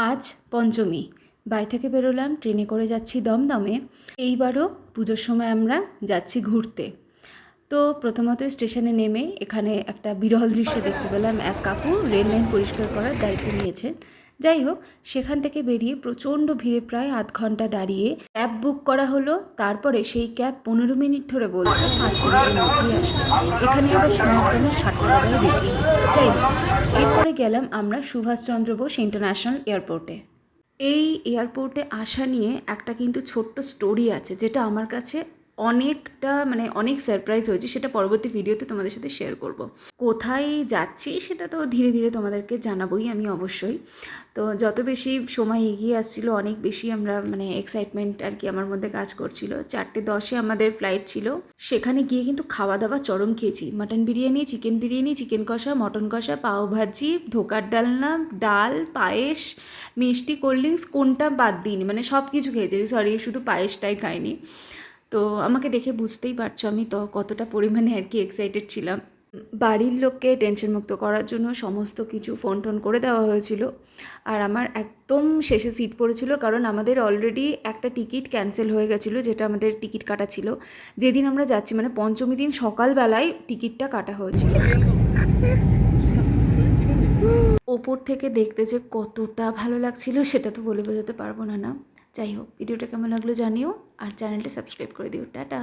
আজ পঞ্চমী, বাড়ি থেকে বেরোলাম, ট্রেনে করে যাচ্ছি দমদমে। এইবারও পুজোর সময় আমরা যাচ্ছি ঘুরতে। তো প্রথমত স্টেশনে নেমে এখানে একটা বিরল দৃশ্য দেখতে পেলাম। এক কাকু রেল লাইন পরিষ্কার করার দায়িত্ব নিয়েছেন। যাই হোক, সেখান থেকে বেরিয়ে প্রচণ্ড ভিড়ে প্রায় আধ ঘন্টা দাঁড়িয়ে ক্যাব বুক করা হলো। তারপরে সেই ক্যাব 15 মিনিট ধরে বলছে 5 মিনিটের মধ্যেই আসবে। এখানে আবার শোনার জন্য 60 টাকা করে দিতে হচ্ছে। যাই হোক, এরপরে গেলাম আমরা সুভাষচন্দ্র বোস ইন্টারন্যাশনাল এয়ারপোর্টে। এই এয়ারপোর্টে আসা নিয়ে একটা কিন্তু ছোট্ট স্টোরি আছে, যেটা আমার কাছে অনেকটা অনেক সারপ্রাইজ হয়েছে। সেটা পরবর্তী ভিডিওতে তোমাদের সাথে শেয়ার করব। কোথায় যাচ্ছি সেটা তো ধীরে ধীরে তোমাদেরকে জানাবোই আমি অবশ্যই। তো যত বেশি সময় এগিয়ে আসছিল, অনেক বেশি আমরা এক্সাইটমেন্ট আর কি আমার মধ্যে কাজ করছিল। 4:10-এ আমাদের ফ্লাইট ছিল। সেখানে গিয়ে কিন্তু খাওয়া দাওয়া চরম খেয়েছি। মাটন বিরিয়ানি, চিকেন কষা, মটন কষা, পাও ভাজি, ধোকার ডালনা, ডাল, পায়েস, মিষ্টি, কোল্ড ড্রিঙ্কস, কোনটা বাদ দিইনি, সব কিছু খেয়েছি। সরি, শুধু পায়েসটাই খাইনি। তো আমাকে দেখে বুঝতেই পারছো আমি তো কতটা পরিমাণে আর কি এক্সাইটেড ছিলাম। বাড়ির লোককে টেনশন মুক্ত করার জন্য সমস্ত কিছু ফোন টোন করে দেওয়া হয়েছিল। আর আমার একদম শেষে সিট পড়েছিল, কারণ আমাদের অলরেডি একটা টিকিট ক্যান্সেল হয়ে গেছিলো, যেটা আমাদের টিকিট কাটা ছিল যেদিন আমরা যাচ্ছি, পঞ্চমী দিন সকালবেলায় টিকিটটা কাটা হয়েছিল। ওপর থেকে দেখতে যে কতটা ভালো লাগছিল সেটা তো বলে বোঝাতে পারবো না। যাই হোক, ভিডিওটা কেমন লাগলো জানিও, আর চ্যানেলটা সাবস্ক্রাইব করে দিও। টাটা।